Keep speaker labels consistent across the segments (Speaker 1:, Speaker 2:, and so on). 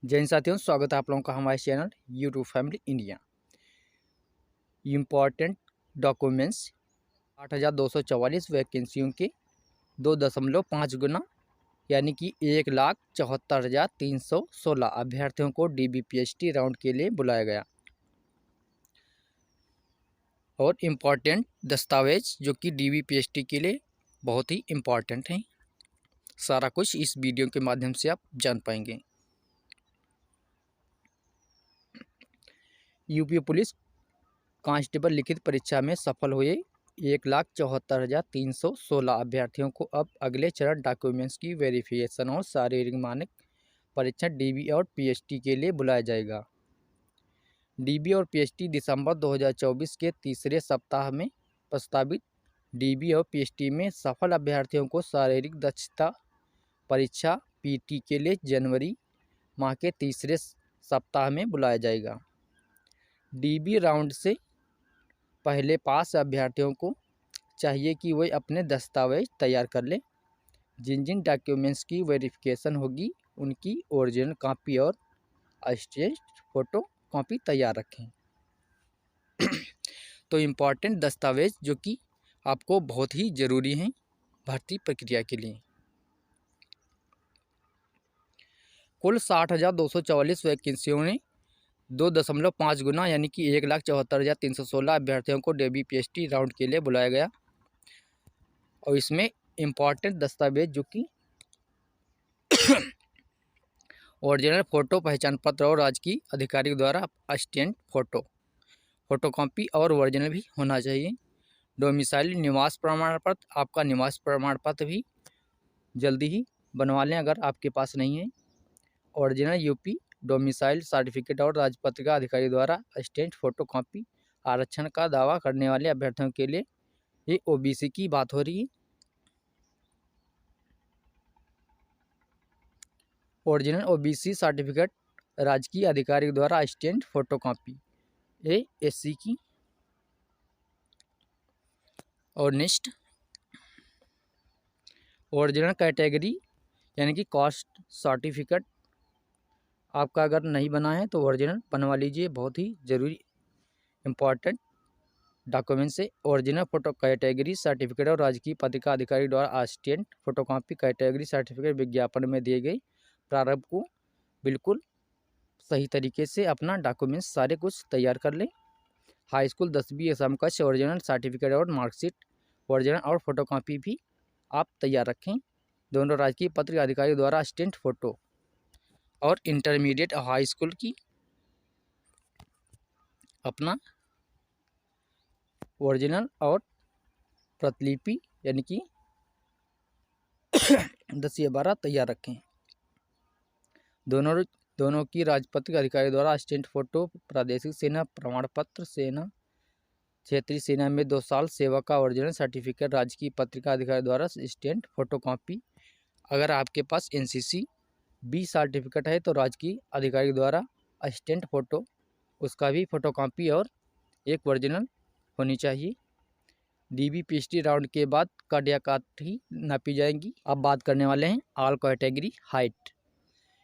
Speaker 1: जय हिंद साथियों, स्वागत है आप लोगों का हमारे channel YouTube family India. Important documents 8,244 वैकेंसियों के 2.5 गुना यानी कि 1,74,316 अभ्यर्थियों को DBPST राउंड के लिए बुलाया गया। और इम्पॉर्टेंट दस्तावेज जो कि DBPST के लिए बहुत ही इम्पॉर्टेंट हैं, सारा कुछ इस वीडियो के माध्यम से आप जान पाएंगे। यूपी पुलिस कांस्टेबल लिखित परीक्षा में सफल हुए 1,74,316 अभ्यर्थियों को अब अगले चरण डॉक्यूमेंट्स की वेरिफिकेशन और शारीरिक मानक परीक्षण DB और PST के लिए बुलाया जाएगा। DB और PST दिसंबर 2024 के तीसरे सप्ताह में प्रस्तावित DB और PST में सफल अभ्यर्थियों को शारीरिक दक्षता परीक्षा PT के लिए जनवरी माह के तीसरे सप्ताह में बुलाया जाएगा। DB राउंड से पहले पास अभ्यर्थियों को चाहिए कि वे अपने दस्तावेज तैयार कर लें। जिन जिन डॉक्यूमेंट्स की वेरिफिकेशन होगी उनकी ओरिजिनल कॉपी और अटेस्टेड फ़ोटो कॉपी तैयार रखें। तो इम्पॉर्टेंट दस्तावेज जो कि आपको बहुत ही ज़रूरी हैं भर्ती प्रक्रिया के लिए। कुल 60,244 वैकेंसियों ने 2.5 गुना यानी कि 1,74,316 अभ्यर्थियों को DBPST राउंड के लिए बुलाया गया। और इसमें इम्पॉर्टेंट दस्तावेज जो कि ओरिजिनल फ़ोटो पहचान पत्र और राजकीय अधिकारी द्वारा असिस्टेंट फ़ोटो कॉपी और ओरिजिनल भी होना चाहिए। डोमिसाइल निवास प्रमाण पत्र, आपका निवास प्रमाण पत्र भी जल्दी ही बनवा लें अगर आपके पास नहीं है। ओरिजिनल यूपी डोमिसाइल सर्टिफिकेट और राजपत्रिका अधिकारी द्वारा असिस्टेंट फ़ोटो कॉपी। आरक्षण का दावा करने वाले अभ्यर्थियों के लिए ये OBC की बात हो रही है। ओरिजिनल OBC सर्टिफिकेट राजकीय अधिकारी द्वारा असिस्टेंट फ़ोटो कॉपी ये SC की। और नेक्स्ट ओरिजिनल कैटेगरी यानी कि कास्ट सर्टिफिकेट आपका अगर नहीं बना है तो ओरिजिनल बनवा लीजिए, बहुत ही ज़रूरी इम्पॉर्टेंट डॉक्यूमेंट्स है। ओरिजिनल फ़ोटो कैटेगरी सर्टिफिकेट और राजकीय पत्रिका अधिकारी द्वारा assistant photo copy category certificate विज्ञापन में दिए गए प्रारूप को बिल्कुल सही तरीके से अपना डॉक्यूमेंट्स सारे कुछ तैयार कर लें। हाई स्कूल 10वीं असम का ओरिजिनल सर्टिफिकेट और मार्कशीट ओरिजिनल और फ़ोटो कॉपी भी आप तैयार रखें। दोनों राजकीय पत्रिका अधिकारी द्वारा असिस्टेंट फ़ोटो और इंटरमीडिएट और हाई स्कूल की अपना ओरिजिनल और प्रतिलिपि यानी कि 10 या 12 तैयार रखें। दोनों की राजपत्रित अधिकारी द्वारा असिस्टेंट फ़ोटो, प्रादेशिक सेना प्रमाण पत्र, सेना क्षेत्रीय सेना में 2 साल सेवा का ओरिजिनल सर्टिफिकेट, राजकीय पत्रिका अधिकारी द्वारा असिस्टेंट फ़ोटो कॉपी। अगर आपके पास NCC B सर्टिफिकेट है तो राजकीय अधिकारी द्वारा असिस्टेंट फ़ोटो उसका भी फ़ोटो कॉपी और एक ओरिजिनल होनी चाहिए। DBPST राउंड के बाद कट या काठी नापी जाएंगी। अब बात करने वाले हैं all category height.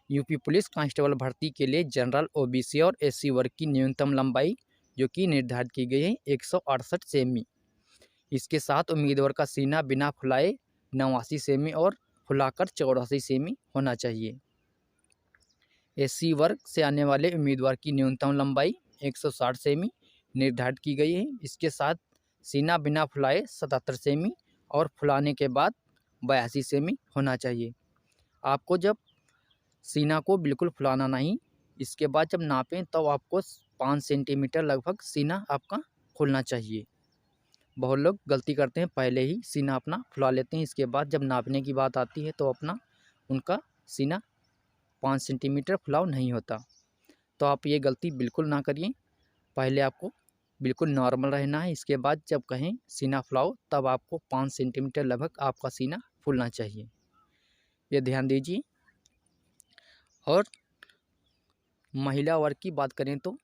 Speaker 1: UP police constable भर्ती के लिए जनरल OBC और SC वर्ग की न्यूनतम लंबाई जो कि निर्धारित की गई है 168 सेमी। इसके साथ उम्मीदवार का सीना बिना फुलाए 89 सेमी और फुलाकर 84 सेमी होना चाहिए। SC वर्ग से आने वाले उम्मीदवार की न्यूनतम लंबाई 160 सेमी निर्धारित की गई है। इसके साथ सीना बिना फुलाए 77 सेमी और फुलाने के बाद 82 सेमी होना चाहिए। आपको जब सीना को बिल्कुल फुलाना नहीं, इसके बाद जब नापें तो आपको 5 सेंटीमीटर लगभग सीना आपका खुलना चाहिए। बहुत लोग गलती करते हैं, पहले ही सीना अपना फुला लेते हैं, इसके बाद जब नापने की बात आती है तो अपना उनका सीना 5 सेंटीमीटर फुलाव नहीं होता। तो आप ये गलती बिल्कुल ना करिए, पहले आपको बिल्कुल नॉर्मल रहना है, इसके बाद जब कहें सीना फुलाओ तब आपको 5 सेंटीमीटर लगभग आपका सीना फूलना चाहिए, ये ध्यान दीजिए। और महिला वर्ग की बात करें तो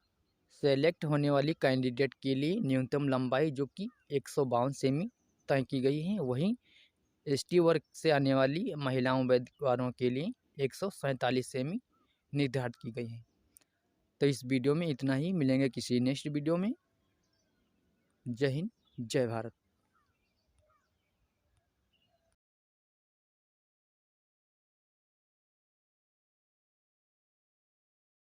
Speaker 1: सेलेक्ट होने वाली कैंडिडेट के लिए न्यूनतम लंबाई जो कि 152 सेमी तय की गई है। वहीं ST वर्ग से आने वाली महिलाओं उम्मीदवारों के लिए 147 सेमी निर्धारित की गई हैं। तो इस वीडियो में इतना ही, मिलेंगे किसी नेक्स्ट वीडियो में। जय हिंद, जय भारत।